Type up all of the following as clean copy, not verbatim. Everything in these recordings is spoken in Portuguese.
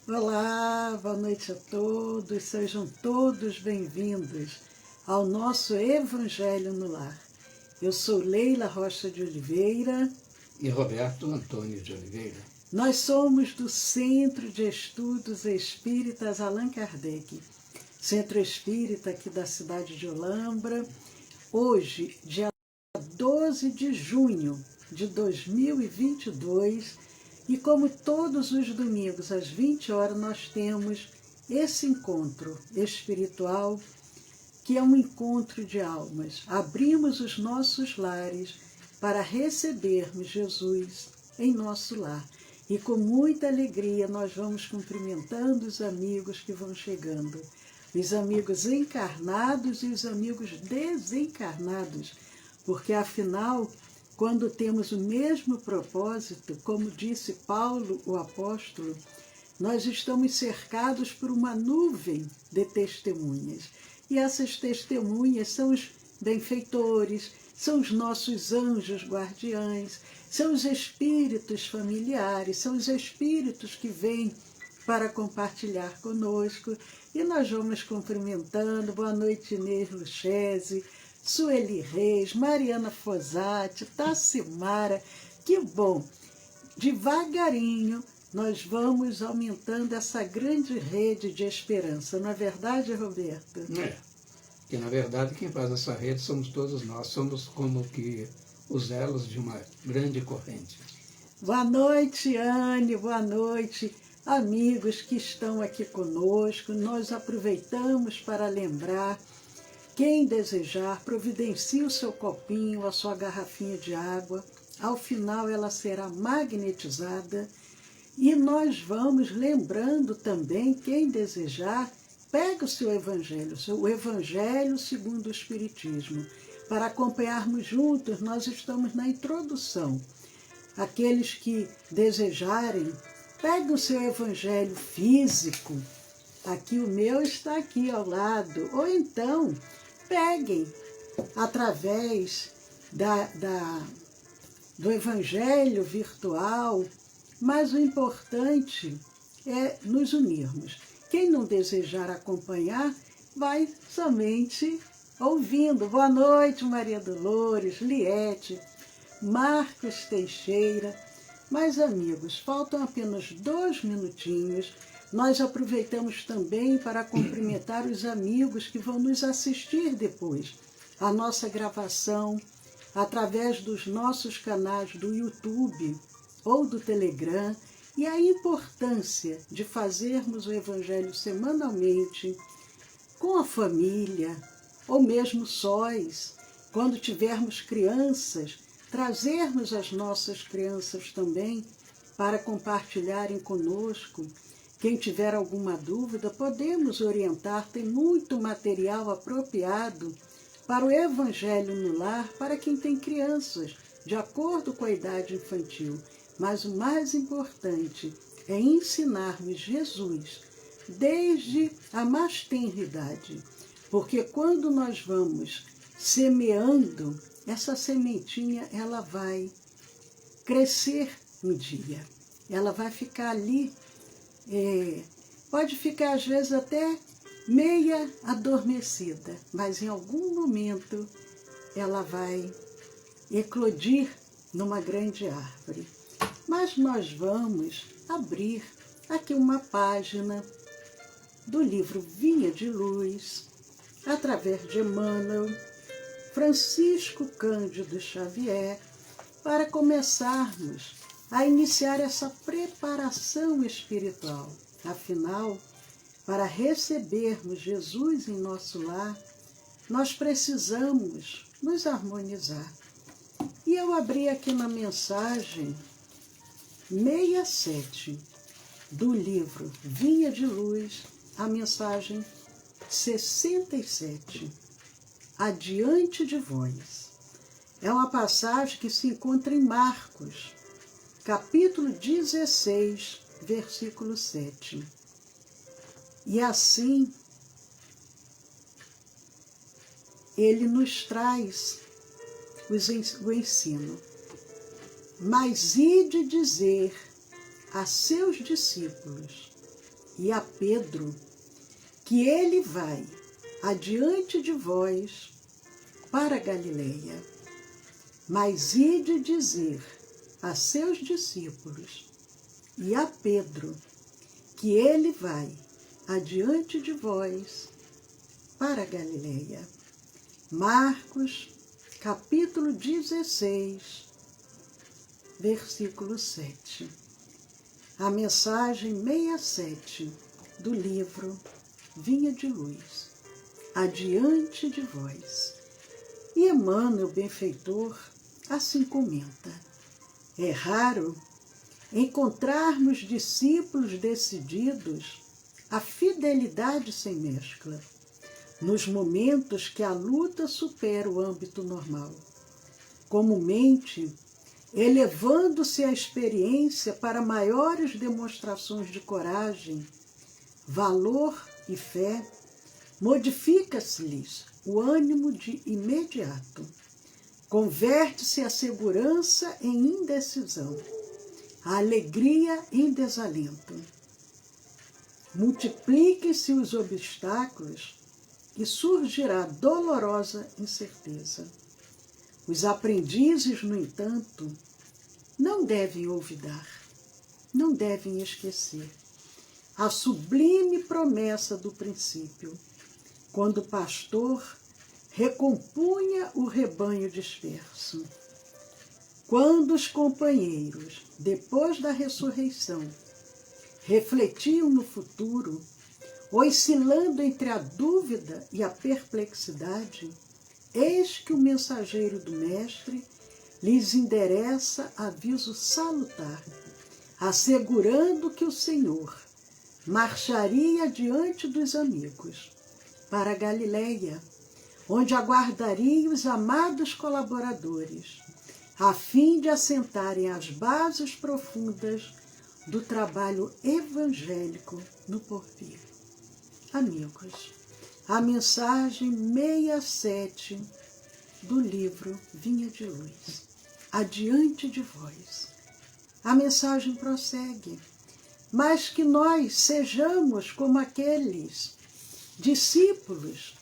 Olá, boa noite a todos, sejam todos bem-vindos ao nosso Evangelho no Lar. Eu sou Leila Rocha de Oliveira e Roberto Antônio de Oliveira. Nós somos do Centro de Estudos Espíritas Allan Kardec, Centro Espírita aqui da cidade de Olambra. Hoje, dia 12 de junho de 2022, e como todos os domingos às 20 horas nós temos esse encontro espiritual, que é um encontro de almas. Abrimos os nossos lares para recebermos Jesus em nosso lar. E com muita alegria nós vamos cumprimentando os amigos que vão chegando. Os amigos encarnados e os amigos desencarnados. Porque afinal, quando temos o mesmo propósito, como disse Paulo, o apóstolo, nós estamos cercados por uma nuvem de testemunhas. E essas testemunhas são os benfeitores, são os nossos anjos guardiães, são os espíritos familiares, são os espíritos que vêm para compartilhar conosco. E nós vamos cumprimentando. Boa noite, Inês Luchese, Sueli Reis, Mariana Fosati, Tassimara. Que bom! Devagarinho nós vamos aumentando essa grande rede de esperança. Não é verdade, Roberto? É, que na verdade quem faz essa rede somos todos nós. Somos como que os elos de uma grande corrente. Boa noite, Anne, boa noite, amigos que estão aqui conosco. Nós aproveitamos para lembrar, quem desejar, providencie o seu copinho, a sua garrafinha de água. Ao final ela será magnetizada. E nós vamos lembrando também, quem desejar, pega o seu Evangelho, o Evangelho segundo o Espiritismo. Para acompanharmos juntos, nós estamos na introdução. Aqueles que desejarem, peguem o seu Evangelho físico. Aqui o meu está aqui ao lado. Ou então, peguem através do Evangelho virtual. Mas o importante é nos unirmos. Quem não desejar acompanhar, vai somente ouvindo. Boa noite, Maria Dolores, Liete, Marcos Teixeira. Mas, amigos, faltam apenas 2 minutinhos. Nós aproveitamos também para cumprimentar os amigos que vão nos assistir depois. A nossa gravação, através dos nossos canais do YouTube ou do Telegram, e a importância de fazermos o Evangelho semanalmente com a família, ou mesmo sós, quando tivermos crianças, trazermos as nossas crianças também para compartilharem conosco. Quem tiver alguma dúvida, podemos orientar, tem muito material apropriado para o Evangelho no Lar, para quem tem crianças, de acordo com a idade infantil. Mas o mais importante é ensinarmos Jesus desde a mais tenra idade. Porque quando nós vamos semeando, essa sementinha ela vai crescer um dia. Ela vai ficar ali, pode ficar às vezes até meia adormecida, mas em algum momento ela vai eclodir numa grande árvore. Mas nós vamos abrir aqui uma página do livro Vinha de Luz, através de Emmanuel, Francisco Cândido Xavier, para começarmos a iniciar essa preparação espiritual. Afinal, para recebermos Jesus em nosso lar, nós precisamos nos harmonizar. E eu abri aqui na mensagem 67 do livro Vinha de Luz, a mensagem 67, Adiante de Vós. É uma passagem que se encontra em Marcos, capítulo 16, versículo 7. E assim, ele nos traz o ensino. Mas ide dizer a seus discípulos e a Pedro que ele vai adiante de vós para Galileia. Mas ide dizer a seus discípulos e a Pedro que ele vai adiante de vós para Galileia. Marcos, capítulo 16, versículo 7. A mensagem 67 do livro Vinha de Luz, adiante de vós. E Emmanuel, benfeitor, assim comenta: é raro encontrarmos discípulos decididos à fidelidade sem mescla, nos momentos que a luta supera o âmbito normal. Comumente, elevando-se a experiência para maiores demonstrações de coragem, valor e fé, modifica-se-lhes o ânimo de imediato. Converte-se a segurança em indecisão, a alegria em desalento. Multipliquem-se os obstáculos e surgirá dolorosa incerteza. Os aprendizes, no entanto, não devem olvidar, não devem esquecer a sublime promessa do princípio, quando o pastor recompunha o rebanho disperso. Quando os companheiros, depois da ressurreição, refletiam no futuro, oscilando entre a dúvida e a perplexidade, eis que o mensageiro do Mestre lhes endereça aviso salutar, assegurando que o Senhor marcharia diante dos amigos para Galileia, onde aguardaria os amados colaboradores, a fim de assentarem as bases profundas do trabalho evangélico no porvir. Amigos, a mensagem 67 do livro Vinha de Luz, adiante de vós. A mensagem prossegue: mas que nós sejamos como aqueles discípulos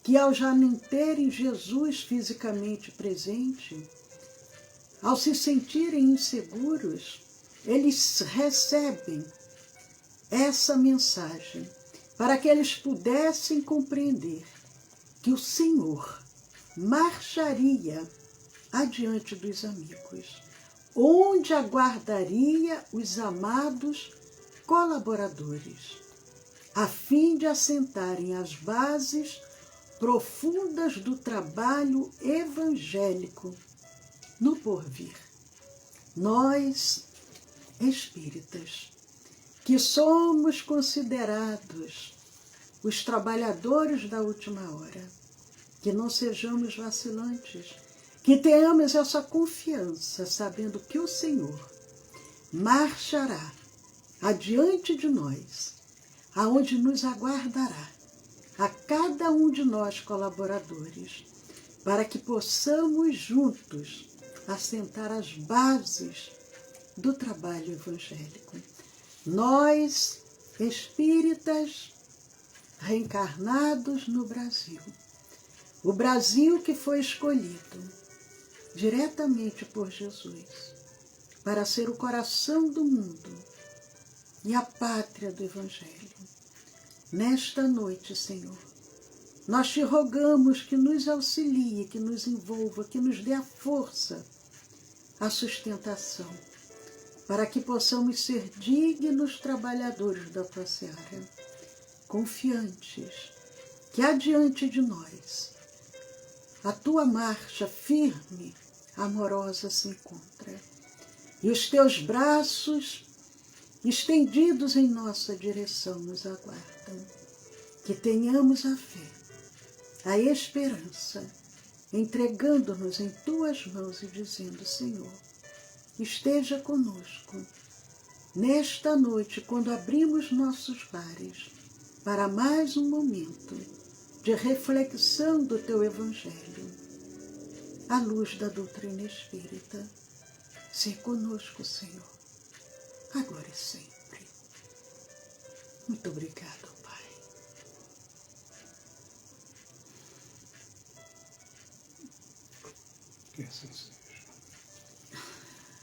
que, ao já não terem Jesus fisicamente presente, ao se sentirem inseguros, eles recebem essa mensagem para que eles pudessem compreender que o Senhor marcharia adiante dos amigos, onde aguardaria os amados colaboradores, a fim de assentarem as bases profundas do trabalho evangélico no porvir. Nós, espíritas, que somos considerados os trabalhadores da última hora, que não sejamos vacilantes, que tenhamos essa confiança, sabendo que o Senhor marchará adiante de nós, aonde nos aguardará a cada um de nós colaboradores, para que possamos juntos assentar as bases do trabalho evangélico. Nós, espíritas reencarnados no Brasil, o Brasil que foi escolhido diretamente por Jesus para ser o coração do mundo e a pátria do Evangelho. Nesta noite, Senhor, nós te rogamos que nos auxilie, que nos envolva, que nos dê a força, a sustentação, para que possamos ser dignos trabalhadores da tua seara, confiantes que adiante de nós a tua marcha firme, amorosa se encontra, e os teus braços estendidos em nossa direção nos aguardam. Que tenhamos a fé, a esperança, entregando-nos em tuas mãos e dizendo: Senhor, esteja conosco nesta noite, quando abrimos nossos lares para mais um momento de reflexão do teu Evangelho, à luz da doutrina espírita. Se conosco, Senhor, agora e sempre. Muito obrigado, Pai. Que assim seja.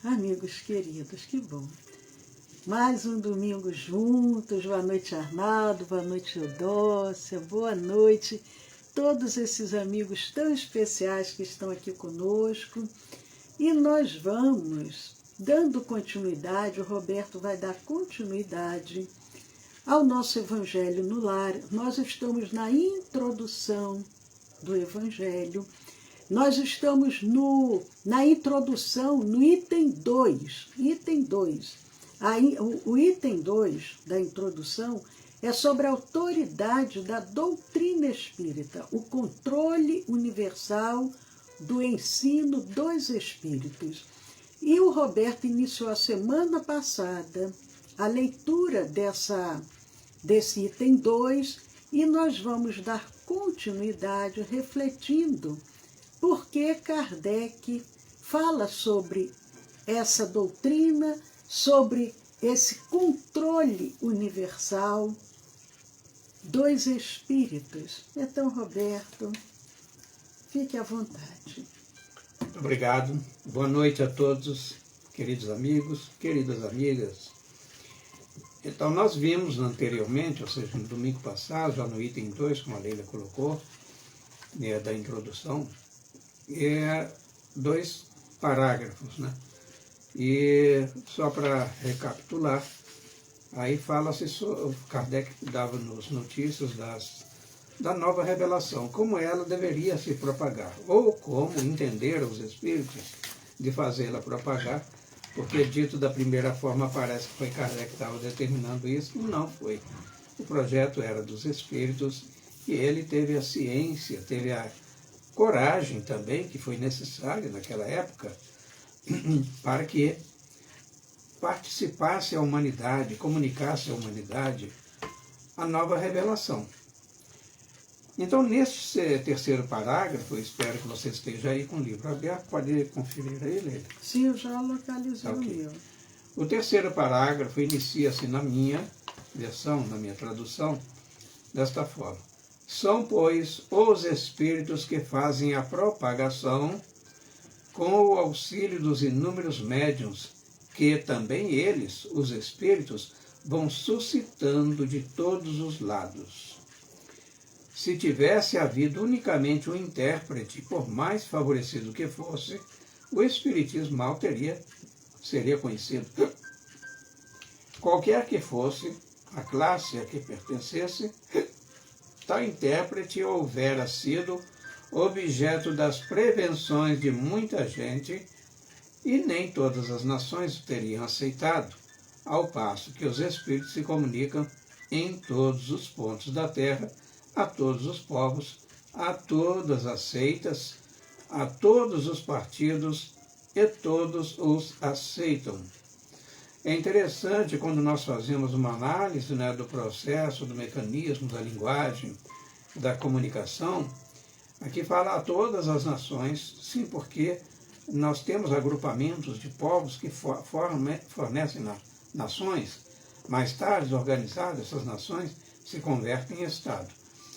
Amigos queridos, que bom. Mais um domingo juntos. Boa noite, Arnaldo. Boa noite, Eudócia. Boa noite, todos esses amigos tão especiais que estão aqui conosco. E nós vamos dando continuidade, o Roberto vai dar continuidade ao nosso Evangelho no Lar. Nós estamos na introdução do Evangelho. Nós estamos na introdução, no item 2. Item 2. O item 2 da introdução é sobre a autoridade da doutrina espírita, o controle universal do ensino dos espíritos. E o Roberto iniciou a semana passada a leitura desse item 2 e nós vamos dar continuidade refletindo por que Kardec fala sobre essa doutrina, sobre esse controle universal dos espíritos. Então, Roberto, fique à vontade. Muito obrigado. Boa noite a todos, queridos amigos, queridas amigas. Então, nós vimos anteriormente, ou seja, no domingo passado, já no item 2, como a Leila colocou, da introdução, 2 parágrafos, né? E só para recapitular, aí fala-se, Kardec dava-nos notícias da nova revelação, como ela deveria se propagar, ou como entender os espíritos de fazê-la propagar, porque dito da primeira forma parece que foi Kardec que estava determinando isso, não foi. O projeto era dos espíritos e ele teve a ciência, teve a coragem também, que foi necessária naquela época, para que participasse a humanidade, comunicasse à humanidade a nova revelação. Então, nesse terceiro parágrafo, eu espero que você esteja aí com o livro aberto, pode conferir ele. Sim, eu já localizei o meu. O terceiro parágrafo inicia-se na minha versão, na minha tradução, desta forma. São, pois, os espíritos que fazem a propagação com o auxílio dos inúmeros médiuns, que também eles, os espíritos, vão suscitando de todos os lados. Se tivesse havido unicamente um intérprete, por mais favorecido que fosse, o espiritismo mal seria conhecido. Qualquer que fosse a classe a que pertencesse, tal intérprete houvera sido objeto das prevenções de muita gente e nem todas as nações o teriam aceitado, ao passo que os espíritos se comunicam em todos os pontos da terra, a todos os povos, a todas as seitas, a todos os partidos, e todos os aceitam. É interessante quando nós fazemos uma análise, né, do processo, do mecanismo, da linguagem, da comunicação. Aqui fala a todas as nações, sim, porque nós temos agrupamentos de povos que fornecem nações. Mais tarde, organizadas, essas nações se convertem em Estado.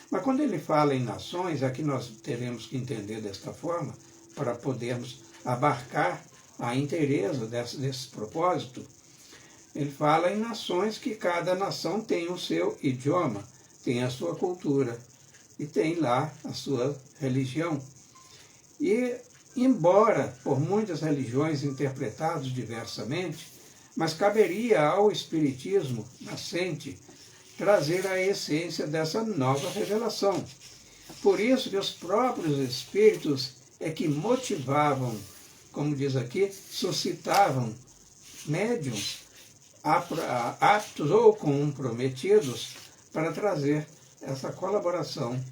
Mas quando ele fala em nações, aqui nós teremos que entender desta forma, para podermos abarcar a inteireza desse propósito. Ele fala em nações que cada nação tem o seu idioma, tem a sua cultura e tem lá a sua religião. E, embora por muitas religiões interpretados diversamente, mas caberia ao espiritismo nascente trazer a essência dessa nova revelação. Por isso que os próprios espíritos é que motivavam, como diz aqui, suscitavam médiuns aptos ou comprometidos para trazer essa colaboração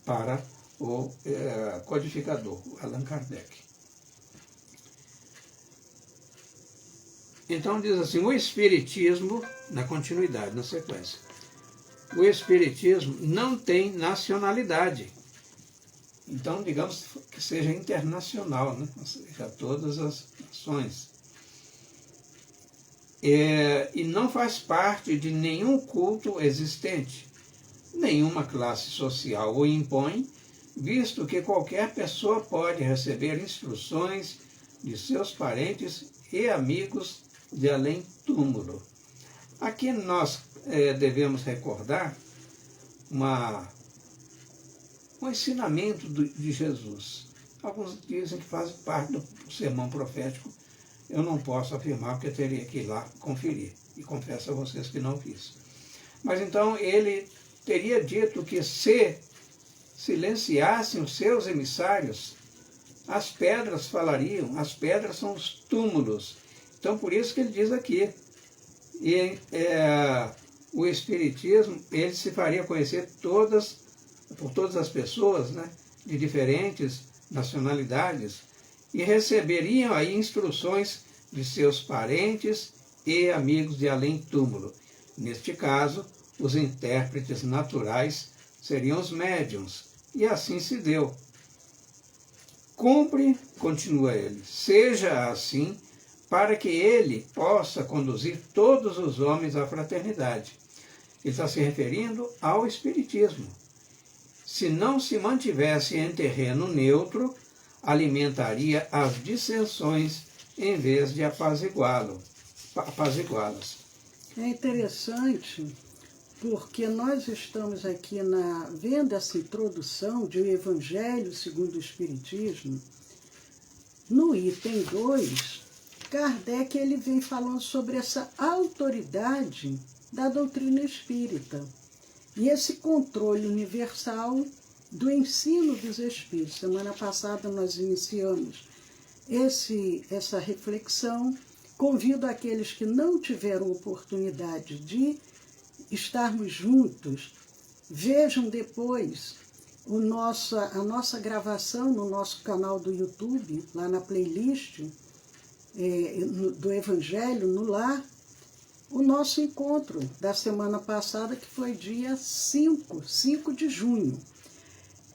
para o codificador, Allan Kardec. Então diz assim, o Espiritismo, na continuidade, na sequência, o Espiritismo não tem nacionalidade. Então, digamos que seja internacional, né? Ou seja, todas as nações. e não faz parte de nenhum culto existente. Nenhuma classe social o impõe, visto que qualquer pessoa pode receber instruções de seus parentes e amigos de além-túmulo. Aqui nós devemos recordar um ensinamento de Jesus. Alguns dizem que faz parte do sermão profético. Eu não posso afirmar, porque eu teria que ir lá conferir. E confesso a vocês que não fiz. Mas então ele teria dito que se silenciassem os seus emissários, as pedras falariam. As pedras são os túmulos. Então por isso que ele diz aqui. O Espiritismo, ele se faria conhecer por todas as pessoas, né, de diferentes nacionalidades, e receberiam aí instruções de seus parentes e amigos de além-túmulo. Neste caso, os intérpretes naturais seriam os médiuns, e assim se deu. Cumpre, continua ele, seja assim, para que ele possa conduzir todos os homens à fraternidade. Ele está se referindo ao Espiritismo. Se não se mantivesse em terreno neutro, alimentaria as dissensões em vez de apaziguá-las. É interessante porque nós estamos aqui vendo essa introdução de O Evangelho segundo o Espiritismo. No item 2, Kardec ele vem falando sobre essa autoridade da doutrina espírita e esse controle universal do ensino dos espíritos. Semana passada nós iniciamos essa reflexão. Convido aqueles que não tiveram oportunidade de estarmos juntos, vejam depois a nossa gravação no nosso canal do YouTube, lá na playlist do Evangelho no Lar, o nosso encontro da semana passada, que foi dia 5 de junho.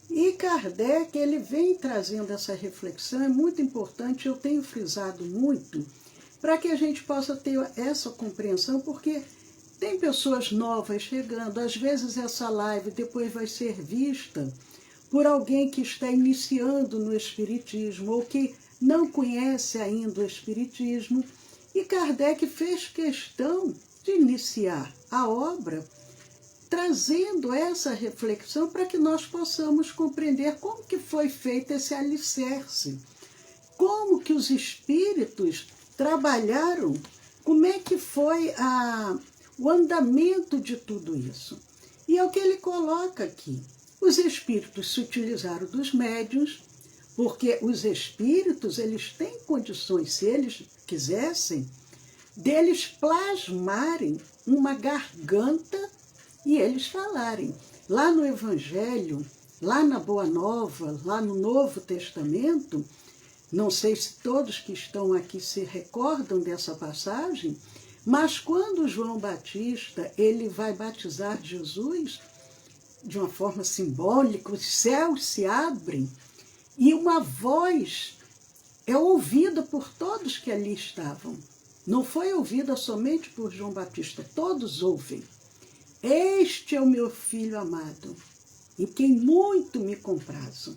E Kardec, ele vem trazendo essa reflexão, é muito importante, eu tenho frisado muito, para que a gente possa ter essa compreensão, porque tem pessoas novas chegando, às vezes essa live depois vai ser vista por alguém que está iniciando no Espiritismo, ou que não conhece ainda o Espiritismo, e Kardec fez questão de iniciar a obra trazendo essa reflexão para que nós possamos compreender como que foi feito esse alicerce, como que os espíritos trabalharam, como é que foi o andamento de tudo isso. E é o que ele coloca aqui. Os espíritos se utilizaram dos médiuns, porque os espíritos, eles têm condições, se eles quisessem, deles plasmarem uma garganta e eles falarem. Lá no Evangelho, lá na Boa Nova, lá no Novo Testamento, não sei se todos que estão aqui se recordam dessa passagem, mas quando João Batista ele vai batizar Jesus, de uma forma simbólica, os céus se abrem e uma voz é ouvida por todos que ali estavam. Não foi ouvida somente por João Batista, todos ouvem. Este é o meu filho amado, em quem muito me comprazo.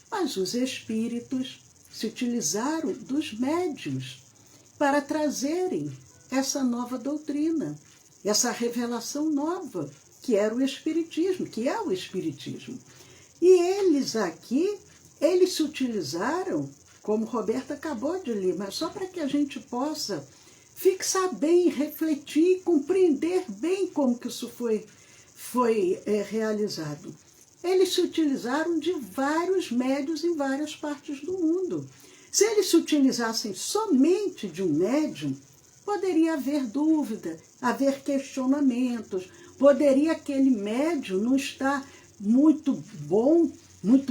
Mas os espíritos se utilizaram dos médiuns para trazerem essa nova doutrina, essa revelação nova, que era o Espiritismo, que é o Espiritismo. E eles aqui, eles se utilizaram, como Roberta acabou de ler, mas só para que a gente possa fixar bem, refletir, compreender bem como que isso foi realizado. Eles se utilizaram de vários médiuns em várias partes do mundo. Se eles se utilizassem somente de um médium, poderia haver dúvida, haver questionamentos, poderia aquele médium não estar muito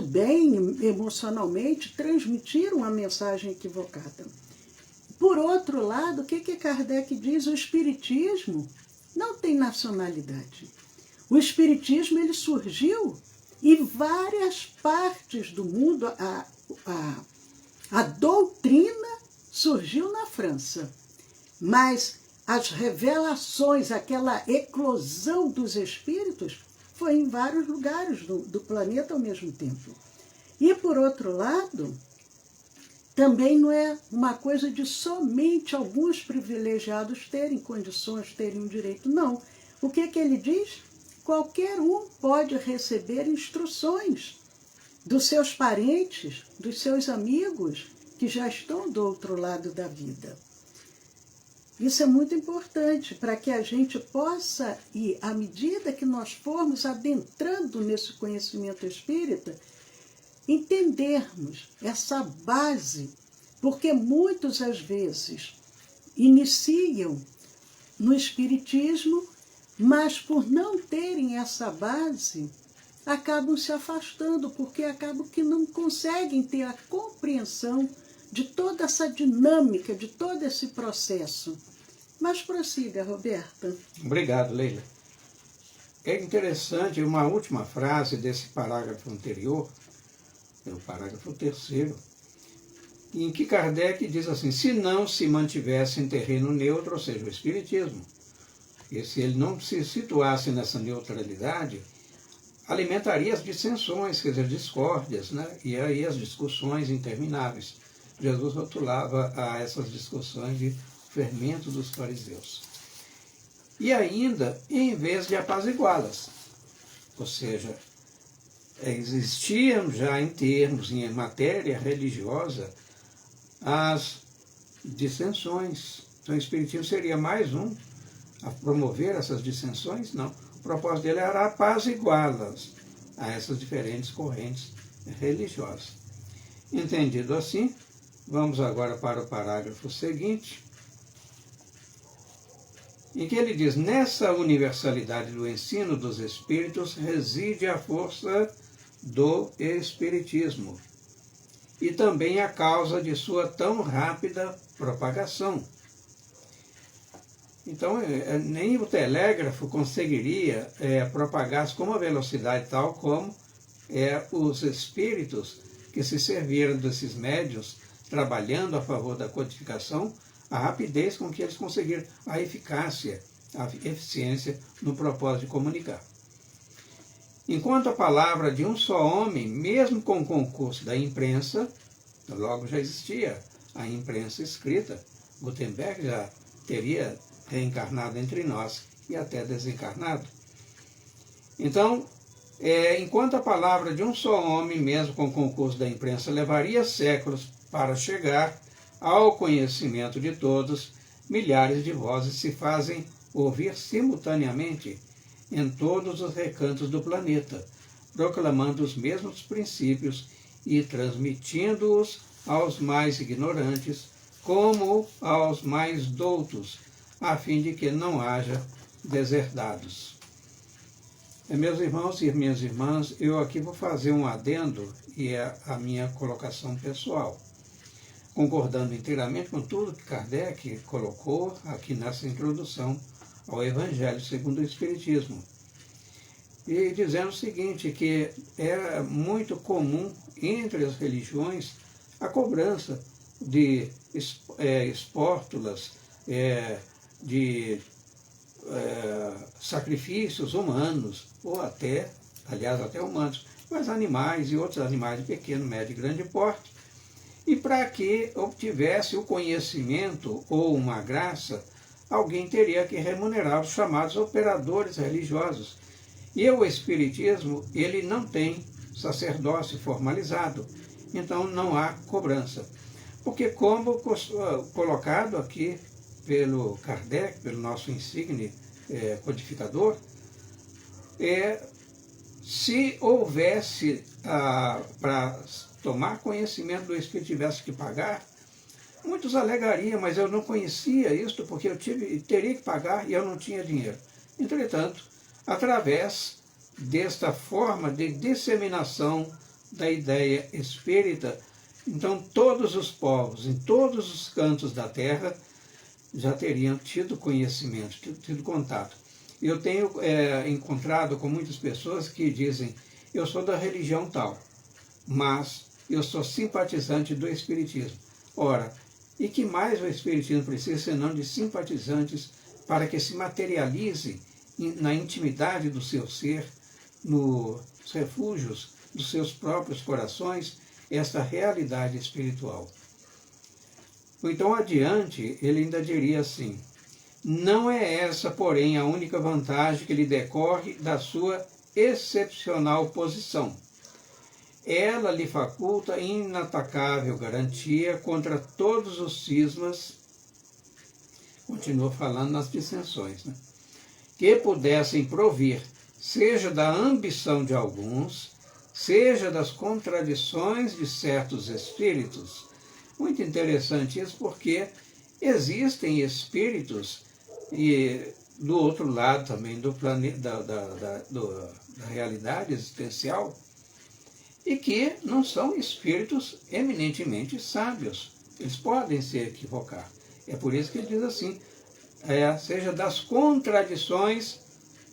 bem emocionalmente, transmitir uma mensagem equivocada. Por outro lado, o que Kardec diz? O Espiritismo não tem nacionalidade. O Espiritismo ele surgiu em várias partes do mundo. A doutrina surgiu na França, mas as revelações, aquela eclosão dos espíritos, foi em vários lugares do planeta ao mesmo tempo. E, por outro lado, também não é uma coisa de somente alguns privilegiados terem condições, terem um direito. Não. O que ele diz? Qualquer um pode receber instruções dos seus parentes, dos seus amigos, que já estão do outro lado da vida. Isso é muito importante para que a gente possa ir, à medida que nós formos adentrando nesse conhecimento espírita, entendermos essa base, porque muitos, às vezes, iniciam no espiritismo, mas por não terem essa base, acabam se afastando, porque acabam que não conseguem ter a compreensão de toda essa dinâmica, de todo esse processo. Mas prossiga, Roberta. Obrigado, Leila. É interessante uma última frase desse parágrafo anterior, é o parágrafo 3º, em que Kardec diz assim: se não se mantivesse em terreno neutro, ou seja, o Espiritismo, e se ele não se situasse nessa neutralidade, alimentaria as dissensões, quer dizer, discórdias, né? E aí as discussões intermináveis. Jesus rotulava a essas discussões de fermento dos fariseus. E ainda, em vez de apaziguá-las, ou seja, existiam já em termos, em matéria religiosa, as dissensões. Então o Espiritismo seria mais um a promover essas dissensões? Não. O propósito dele era apaziguá-las a essas diferentes correntes religiosas. Entendido assim, vamos agora para o parágrafo seguinte, em que ele diz: nessa universalidade do ensino dos Espíritos reside a força do Espiritismo e também a causa de sua tão rápida propagação. Então, nem o telégrafo conseguiria propagar-se com uma velocidade tal como os espíritos que se serviram desses médiuns, trabalhando a favor da codificação, a rapidez com que eles conseguiram, a eficácia, a eficiência no propósito de comunicar. Enquanto a palavra de um só homem, mesmo com o concurso da imprensa, logo já existia a imprensa escrita, Gutenberg já teria reencarnado entre nós e até desencarnado. Então, enquanto a palavra de um só homem, mesmo com o concurso da imprensa, levaria séculos para chegar ao conhecimento de todos, milhares de vozes se fazem ouvir simultaneamente em todos os recantos do planeta, proclamando os mesmos princípios e transmitindo-os aos mais ignorantes como aos mais doutos, a fim de que não haja deserdados. Meus irmãos e minhas irmãs, eu aqui vou fazer um adendo, e é a minha colocação pessoal, concordando inteiramente com tudo que Kardec colocou aqui nessa introdução ao Evangelho segundo o Espiritismo. E dizendo o seguinte, que é muito comum entre as religiões a cobrança de espórtulas, de sacrifícios humanos, ou até, aliás, até humanos, mas animais e outros animais de pequeno, médio e grande porte, e para que obtivesse o conhecimento ou uma graça, alguém teria que remunerar os chamados operadores religiosos. E o Espiritismo, ele não tem sacerdócio formalizado, então não há cobrança. Porque, como colocado aqui pelo Kardec, pelo nosso insigne codificador, se houvesse, para tomar conhecimento do Espírito, tivesse que pagar, muitos alegariam, mas eu não conhecia isto porque eu teria que pagar e eu não tinha dinheiro. Entretanto, através desta forma de disseminação da ideia espírita, então todos os povos, em todos os cantos da Terra, já teriam tido conhecimento, tido contato. Eu tenho encontrado com muitas pessoas que dizem: eu sou da religião tal, mas eu sou simpatizante do Espiritismo. Ora, E que mais o Espiritismo precisa senão de simpatizantes para que se materialize na intimidade do seu ser, nos refúgios dos seus próprios corações, esta realidade espiritual. Então, adiante, ele ainda diria assim: não é essa, porém, a única vantagem que lhe decorre da sua excepcional posição. Ela lhe faculta inatacável garantia contra todos os cismas, continua falando nas dissensões, né, que pudessem provir, seja da ambição de alguns, seja das contradições de certos espíritos. Muito interessante isso, porque existem espíritos, e do outro lado também do planeta, da realidade existencial, e que não são espíritos eminentemente sábios. Eles podem se equivocar. É por isso que ele diz assim, seja das contradições,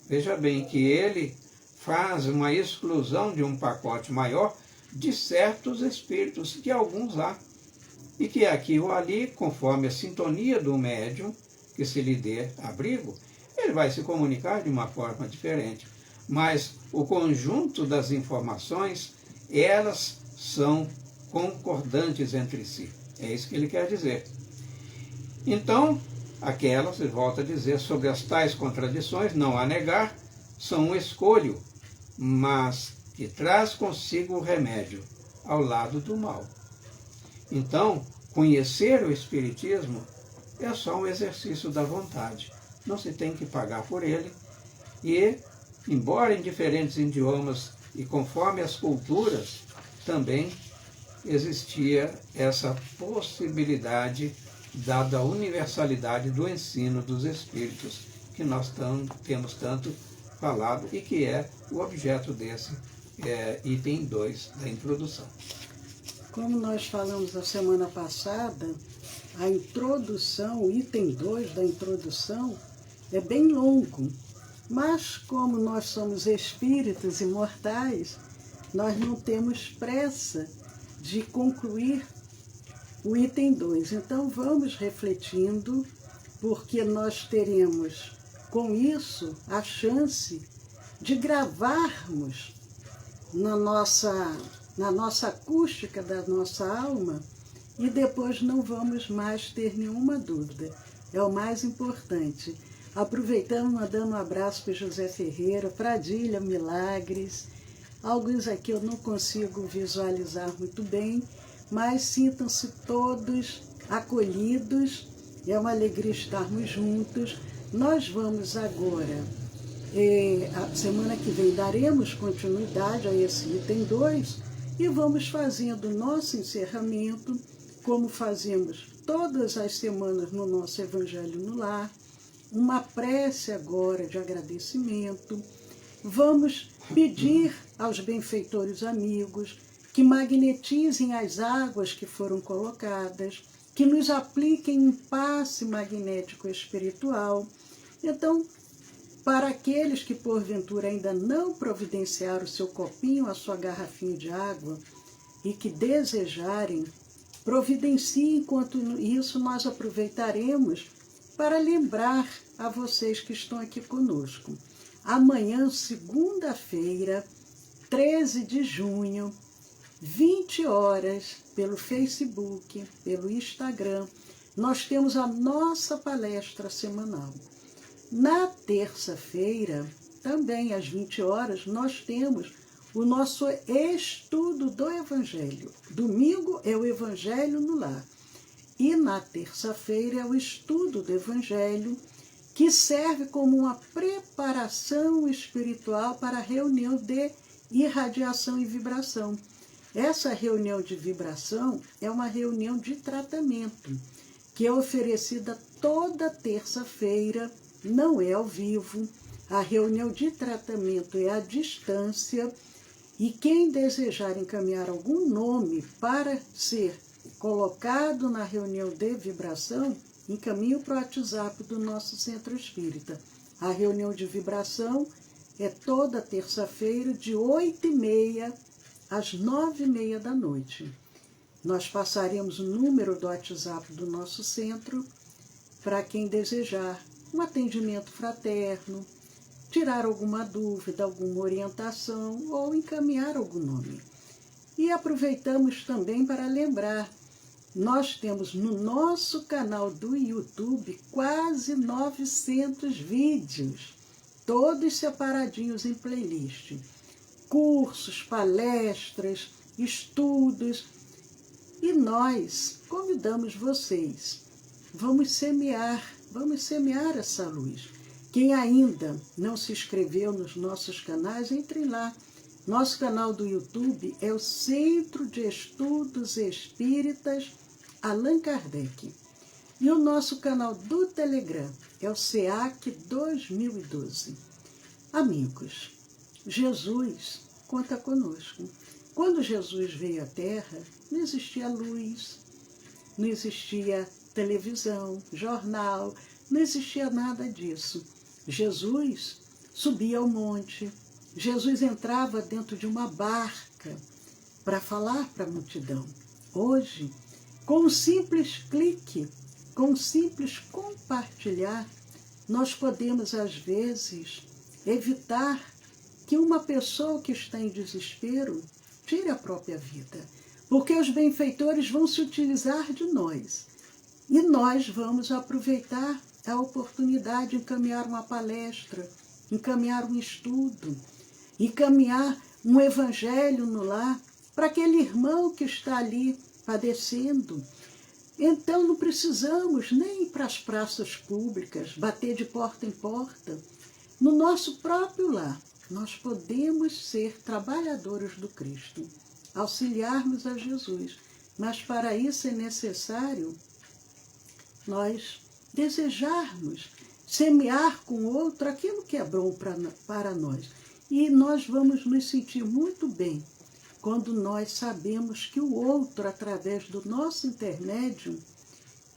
veja bem que ele faz uma exclusão de um pacote maior de certos espíritos, que alguns há, e que aqui ou ali, conforme a sintonia do médium, que se lhe dê abrigo, ele vai se comunicar de uma forma diferente. Mas o conjunto das informações, elas são concordantes entre si. É isso que ele quer dizer. Então, aquelas, ele volta a dizer, sobre as tais contradições, não há negar, são um escolho, mas que traz consigo o remédio ao lado do mal. Então, conhecer o Espiritismo é só um exercício da vontade. Não se tem que pagar por ele. E, embora em diferentes idiomas e conforme as culturas, também existia essa possibilidade, dada a universalidade do ensino dos Espíritos, que nós temos tanto falado e que é o objeto desse item 2 da introdução. Como nós falamos na semana passada, a introdução, o item 2 da introdução, é bem longo. Mas como nós somos espíritos imortais, nós não temos pressa de concluir o item 2. Então vamos refletindo, porque nós teremos com isso a chance de gravarmos na nossa acústica da nossa alma, e depois não vamos mais ter nenhuma dúvida. É o mais importante. Aproveitando, mandando um abraço para José Ferreira, para Adília Milagres. Alguns aqui eu não consigo visualizar muito bem, mas sintam-se todos acolhidos. É uma alegria estarmos juntos. Nós vamos agora, a semana que vem, daremos continuidade a esse item 2 e vamos fazendo o nosso encerramento, como fazemos todas as semanas no nosso Evangelho no Lar, uma prece agora de agradecimento. Vamos pedir aos benfeitores amigos que magnetizem as águas que foram colocadas, que nos apliquem um passe magnético espiritual. Então, para aqueles que porventura ainda não providenciaram o seu copinho, a sua garrafinha de água, e que desejarem, providenciem. Enquanto isso, nós aproveitaremos para lembrar a vocês que estão aqui conosco. Amanhã, segunda-feira, 13 de junho, 20 horas, pelo Facebook, pelo Instagram, nós temos a nossa palestra semanal. Na terça-feira, também às 20 horas, nós temos o nosso estudo do Evangelho. Domingo é o Evangelho no Lar. E na terça-feira é o estudo do Evangelho, que serve como uma preparação espiritual para a reunião de irradiação e vibração. Essa reunião de vibração é uma reunião de tratamento, que é oferecida toda terça-feira, não é ao vivo. A reunião de tratamento é à distância, e quem desejar encaminhar algum nome para ser colocado na reunião de vibração, encaminhe para o WhatsApp do nosso Centro Espírita. A reunião de vibração é toda terça-feira, de 8h30 às 9h30 da noite. Nós passaremos o número do WhatsApp do nosso centro para quem desejar um atendimento fraterno, tirar alguma dúvida, alguma orientação ou encaminhar algum nome. E aproveitamos também para lembrar, nós temos no nosso canal do YouTube quase 900 vídeos, todos separadinhos em playlist. Cursos, palestras, estudos. E nós convidamos vocês, vamos semear essa luz. Quem ainda não se inscreveu nos nossos canais, entrem lá. Nosso canal do YouTube é o Centro de Estudos Espíritas Allan Kardec. E o nosso canal do Telegram é o SEAC 2012. Amigos, Jesus conta conosco. Quando Jesus veio à Terra, não existia luz, não existia televisão, jornal, não existia nada disso. Jesus subia ao monte, Jesus entrava dentro de uma barca para falar para a multidão. Hoje, com um simples clique, com um simples compartilhar, nós podemos, às vezes, evitar que uma pessoa que está em desespero tire a própria vida, porque os benfeitores vão se utilizar de nós e nós vamos aproveitar a oportunidade de encaminhar uma palestra, encaminhar um estudo, encaminhar um evangelho no lar para aquele irmão que está ali padecendo. Então não precisamos nem ir para as praças públicas, bater de porta em porta. No nosso próprio lar, nós podemos ser trabalhadores do Cristo, auxiliarmos a Jesus. Mas para isso é necessário nós desejarmos semear com o outro aquilo que é bom para nós. E nós vamos nos sentir muito bem quando nós sabemos que o outro, através do nosso intermédio,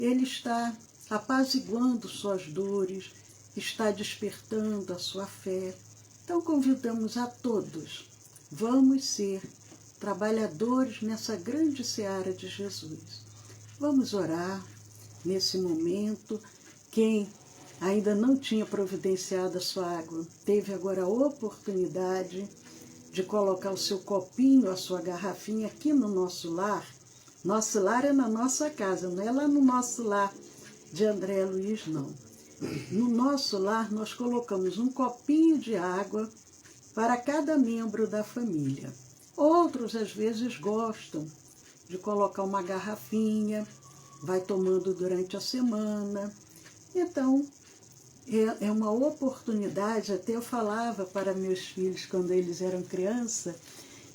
ele está apaziguando suas dores, está despertando a sua fé. Então convidamos a todos, vamos ser trabalhadores nessa grande seara de Jesus. Vamos orar nesse momento. Quem ainda não tinha providenciado a sua água, teve agora a oportunidade de colocar o seu copinho, a sua garrafinha aqui no nosso lar. Nosso lar é na nossa casa, não é lá no nosso lar de André Luiz, não. No nosso lar, nós colocamos um copinho de água para cada membro da família. Outros, às vezes, gostam de colocar uma garrafinha, vai tomando durante a semana. Então, é uma oportunidade, até eu falava para meus filhos, quando eles eram criança,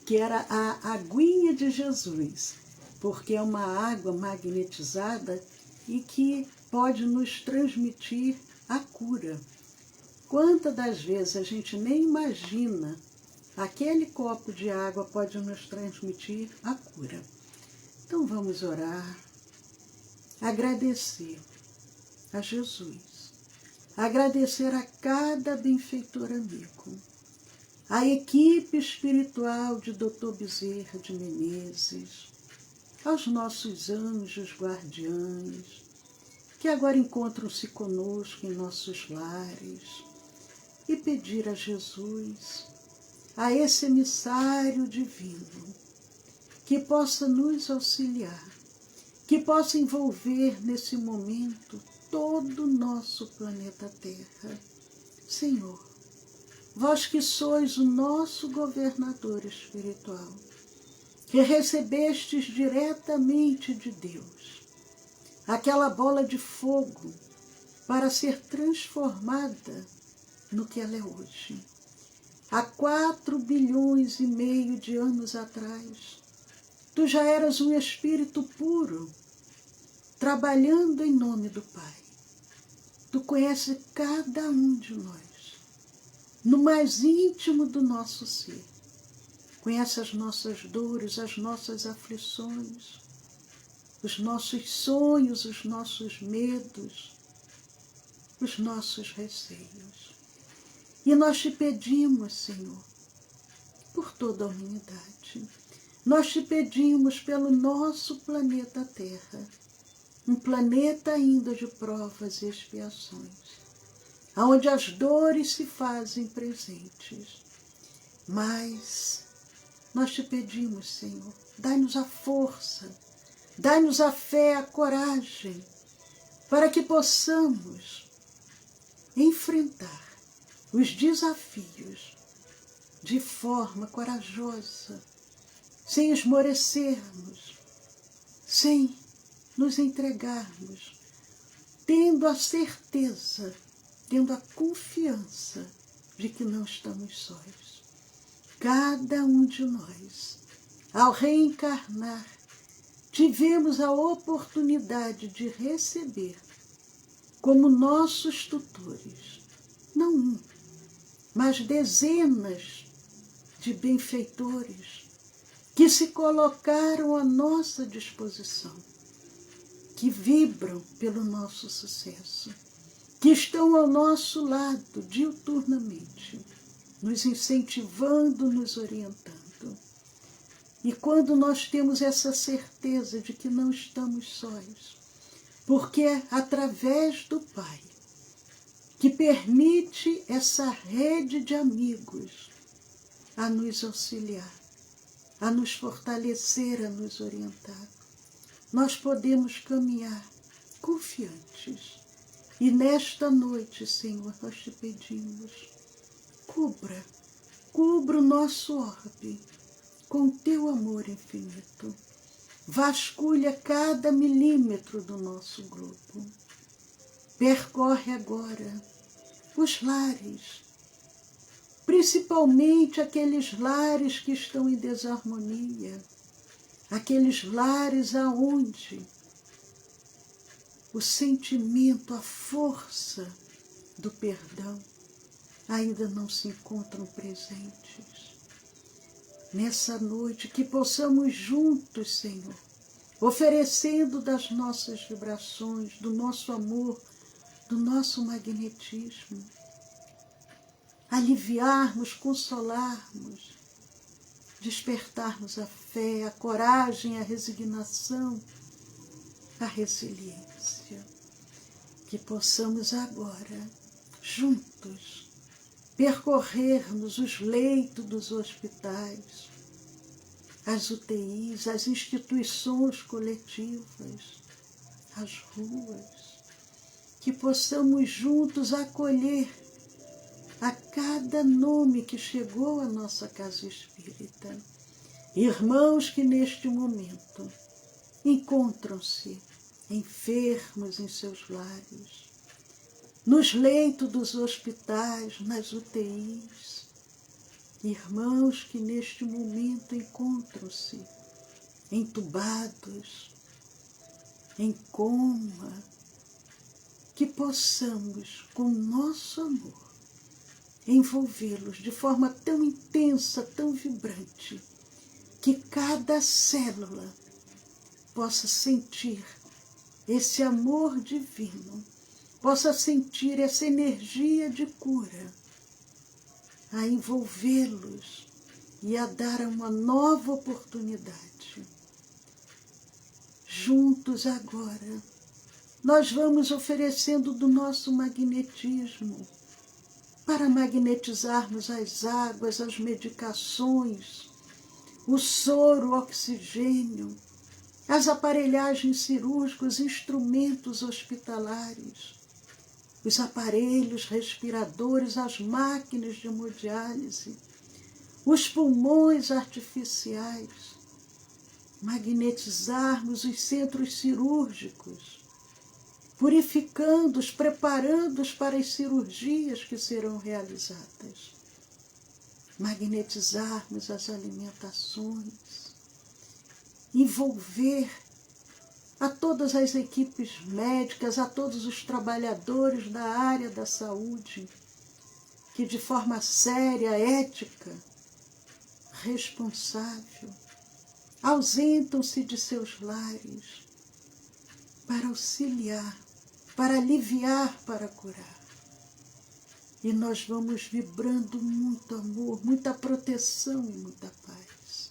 que era a aguinha de Jesus, porque é uma água magnetizada e que pode nos transmitir a cura. Quantas das vezes a gente nem imagina, aquele copo de água pode nos transmitir a cura. Então vamos orar, agradecer a Jesus, agradecer a cada benfeitor amigo, a equipe espiritual de Dr. Bezerra de Menezes, aos nossos anjos guardiães, que agora encontram-se conosco em nossos lares, e pedir a Jesus, a esse emissário divino, que possa nos auxiliar, que possa envolver nesse momento todo o nosso planeta Terra. Senhor, vós que sois o nosso governador espiritual, que recebestes diretamente de Deus aquela bola de fogo para ser transformada no que ela é hoje. Há 4,5 bilhões de anos atrás, tu já eras um espírito puro, trabalhando em nome do Pai. Tu conheces cada um de nós, no mais íntimo do nosso ser. Conhece as nossas dores, as nossas aflições, os nossos sonhos, os nossos medos, os nossos receios. E nós te pedimos, Senhor, por toda a humanidade, nós te pedimos pelo nosso planeta Terra, um planeta ainda de provas e expiações, onde as dores se fazem presentes. Mas nós te pedimos, Senhor, dai-nos a força, dai-nos a fé, a coragem, para que possamos enfrentar os desafios de forma corajosa, sem esmorecermos, sem nos entregarmos, tendo a certeza, tendo a confiança de que não estamos sós. Cada um de nós, ao reencarnar, tivemos a oportunidade de receber como nossos tutores, não um, mas dezenas de benfeitores que se colocaram à nossa disposição, que vibram pelo nosso sucesso, que estão ao nosso lado diuturnamente, nos incentivando, nos orientando. E quando nós temos essa certeza de que não estamos sós, porque é através do Pai que permite essa rede de amigos a nos auxiliar, a nos fortalecer, a nos orientar, nós podemos caminhar confiantes. E nesta noite, Senhor, nós te pedimos, cubra o nosso orbe com teu amor infinito. Vasculha cada milímetro do nosso grupo. Percorre agora os lares, principalmente aqueles lares que estão em desarmonia, aqueles lares aonde o sentimento, a força do perdão ainda não se encontram presentes. Nessa noite, que possamos juntos, Senhor, oferecendo das nossas vibrações, do nosso amor, do nosso magnetismo, aliviarmos, consolarmos, despertarmos a fé, a coragem, a resignação, a resiliência. Que possamos agora, juntos, percorrermos os leitos dos hospitais, as UTIs, as instituições coletivas, as ruas, que possamos juntos acolher a cada nome que chegou à nossa casa espírita, irmãos que neste momento encontram-se enfermos em seus lares, nos leitos dos hospitais, nas UTIs, irmãos que neste momento encontram-se entubados, em coma, que possamos, com nosso amor, envolvê-los de forma tão intensa, tão vibrante, que cada célula possa sentir esse amor divino, possa sentir essa energia de cura, a envolvê-los e a dar uma nova oportunidade. Juntos agora, nós vamos oferecendo do nosso magnetismo para magnetizarmos as águas, as medicações, o soro, o oxigênio, as aparelhagens cirúrgicas, os instrumentos hospitalares, os aparelhos respiradores, as máquinas de hemodiálise, os pulmões artificiais, magnetizarmos os centros cirúrgicos, purificando-os, preparando-os para as cirurgias que serão realizadas, magnetizarmos as alimentações, envolver a todas as equipes médicas, a todos os trabalhadores da área da saúde, que de forma séria, ética, responsável, ausentam-se de seus lares para auxiliar, para aliviar, para curar. E nós vamos vibrando muito amor, muita proteção e muita paz.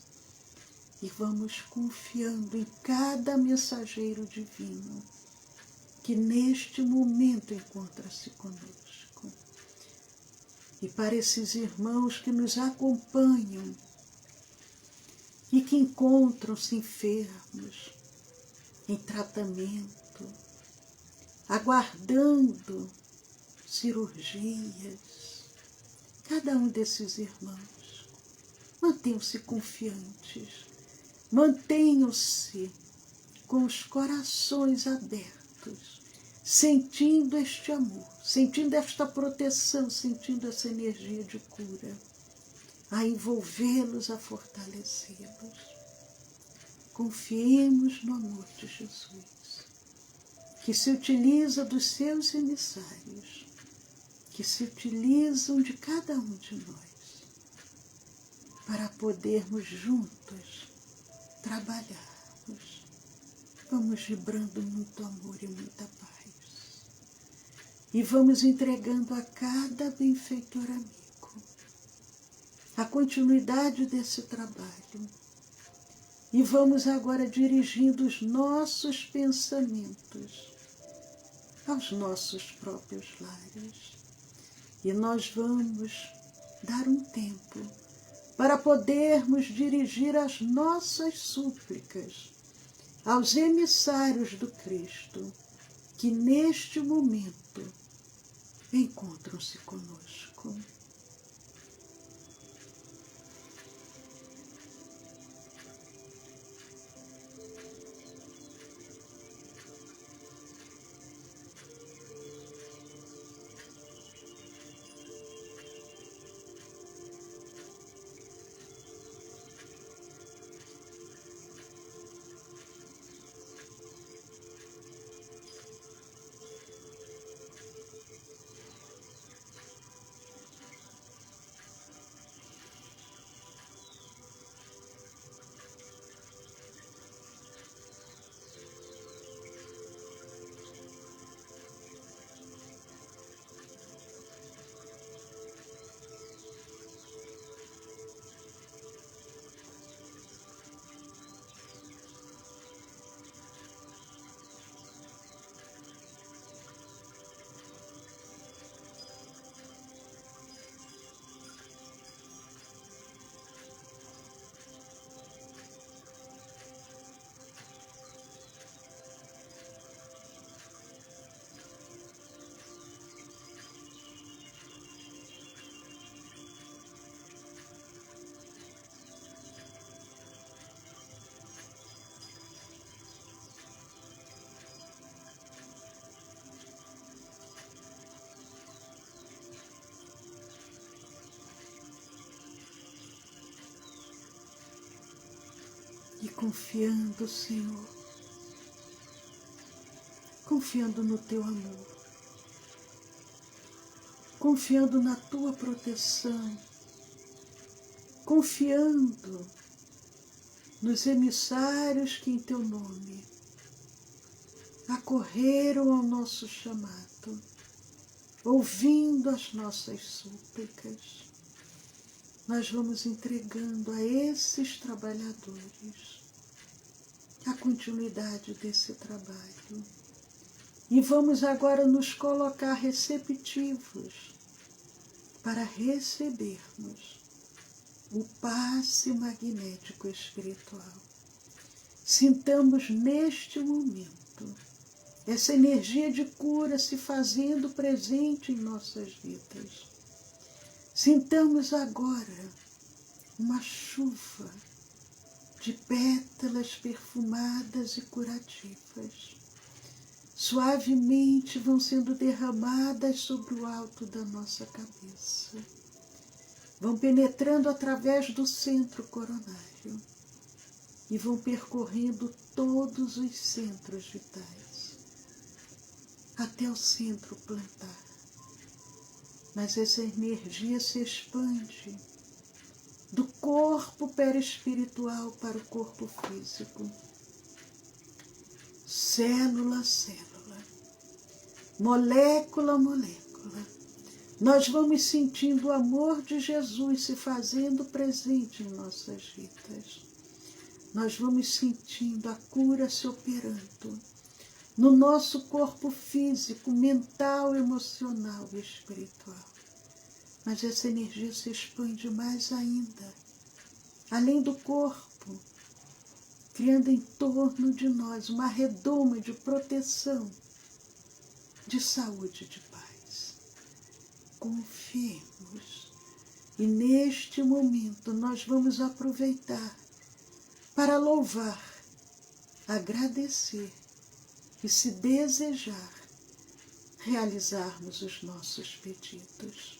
e vamos confiando em cada mensageiro divino que neste momento encontra-se conosco. E para esses irmãos que nos acompanham e que encontram-se enfermos, em tratamento, aguardando cirurgias, cada um desses irmãos, mantenham-se confiantes, mantenham-se com os corações abertos, sentindo este amor, sentindo esta proteção, sentindo essa energia de cura, a envolvê-los, a fortalecê-los. Confiemos no amor de Jesus, que se utiliza dos seus emissários, que se utilizam de cada um de nós, para podermos juntos trabalharmos. Vamos vibrando muito amor e muita paz. E vamos entregando a cada benfeitor amigo a continuidade desse trabalho. E vamos agora dirigindo os nossos pensamentos aos nossos próprios lares. E nós vamos dar um tempo para podermos dirigir as nossas súplicas aos emissários do Cristo, que neste momento encontram-se conosco. E confiando, Senhor, confiando no Teu amor, confiando na Tua proteção, confiando nos emissários que em Teu nome acorreram ao nosso chamado, ouvindo as nossas súplicas. Nós vamos entregando a esses trabalhadores a continuidade desse trabalho. E vamos agora nos colocar receptivos para recebermos o passe magnético espiritual. Sintamos neste momento essa energia de cura se fazendo presente em nossas vidas. Sintamos agora uma chuva de pétalas perfumadas e curativas. Suavemente vão sendo derramadas sobre o alto da nossa cabeça. Vão penetrando através do centro coronário e vão percorrendo todos os centros vitais, até o centro plantar. Mas essa energia se expande do corpo perispiritual para o corpo físico, célula a célula, molécula a molécula. Nós vamos sentindo o amor de Jesus se fazendo presente em nossas vidas. nós vamos sentindo a cura se operando no nosso corpo físico, mental, emocional e espiritual. Mas essa energia se expande mais ainda, além do corpo, criando em torno de nós uma redoma de proteção, de saúde, de paz. Confiemos. E neste momento nós vamos aproveitar para louvar, agradecer e, se desejar, realizarmos os nossos pedidos.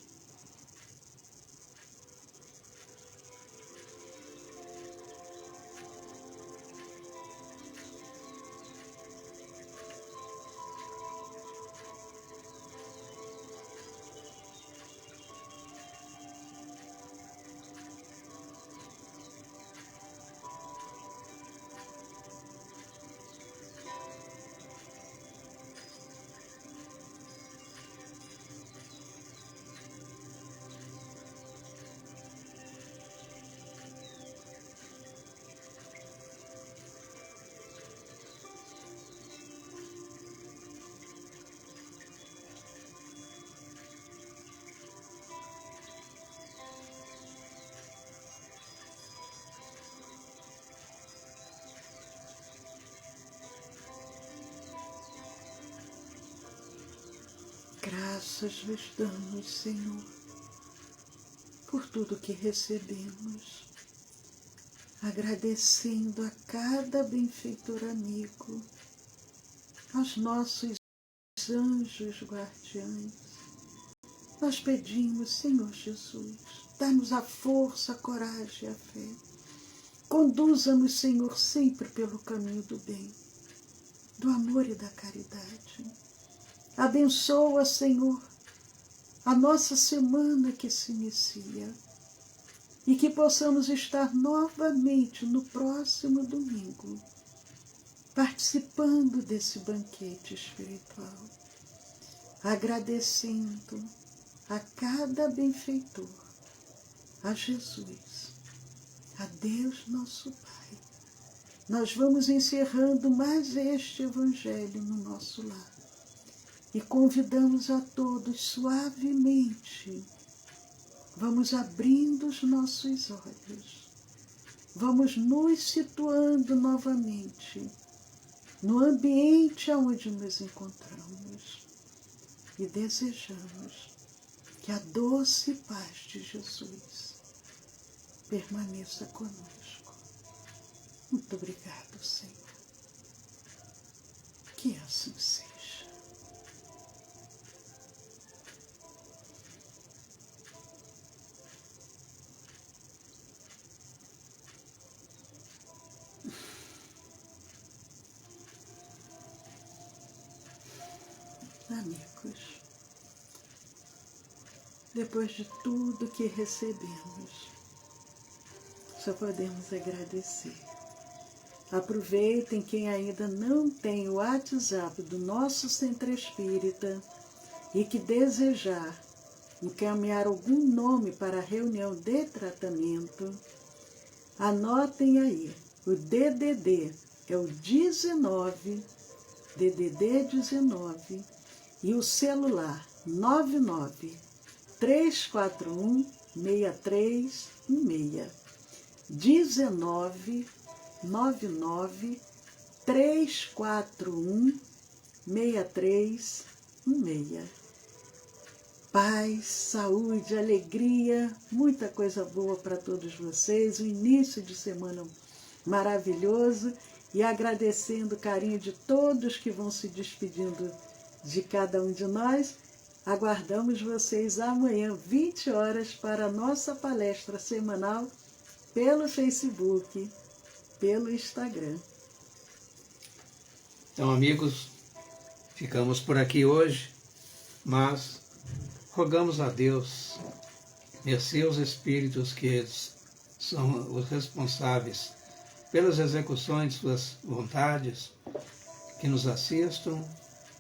Graças vos damos, Senhor, por tudo que recebemos, agradecendo a cada benfeitor amigo, aos nossos anjos guardiães. Nós pedimos, Senhor Jesus, dá-nos a força, a coragem e a fé. Conduza-nos, Senhor, sempre pelo caminho do bem, do amor e da caridade. Abençoa, Senhor, a nossa semana que se inicia e que possamos estar novamente no próximo domingo, participando desse banquete espiritual, agradecendo a cada benfeitor, a Jesus, a Deus nosso Pai. Nós vamos encerrando mais este Evangelho no nosso lar. E convidamos a todos suavemente, vamos abrindo os nossos olhos, vamos nos situando novamente no ambiente onde nos encontramos e desejamos que a doce paz de Jesus permaneça conosco. Muito obrigado, Senhor. Que assim seja. Amigos, depois de tudo que recebemos, só podemos agradecer. Aproveitem quem ainda não tem o WhatsApp do nosso Centro Espírita e que desejar encaminhar algum nome para a reunião de tratamento, anotem aí, o DDD é o 19, DDD 19, e o celular 99 341 6316. 19 99 341 6316. Paz, saúde, alegria, muita coisa boa para todos vocês, um início de semana maravilhoso, e agradecendo o carinho de todos que vão se despedindo de cada um de nós. Aguardamos vocês amanhã, 20 horas, para a nossa palestra semanal pelo Facebook, pelo Instagram. Então, amigos, ficamos por aqui hoje, mas rogamos a Deus, mercê aos espíritos que são os responsáveis pelas execuções de suas vontades, que nos assistam,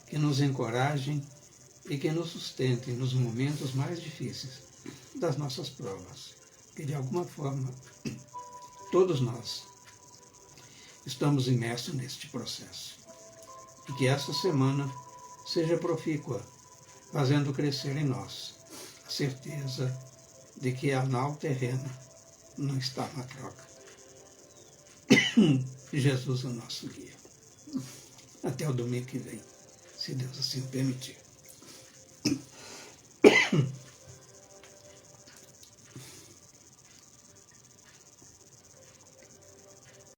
que nos encorajem e que nos sustentem nos momentos mais difíceis das nossas provas. Que de alguma forma todos nós estamos imersos neste processo. E que essa semana seja profícua, fazendo crescer em nós a certeza de que a nau terrena não está na troca. Jesus é o nosso guia. Até o domingo que vem, se Deus assim o permitir.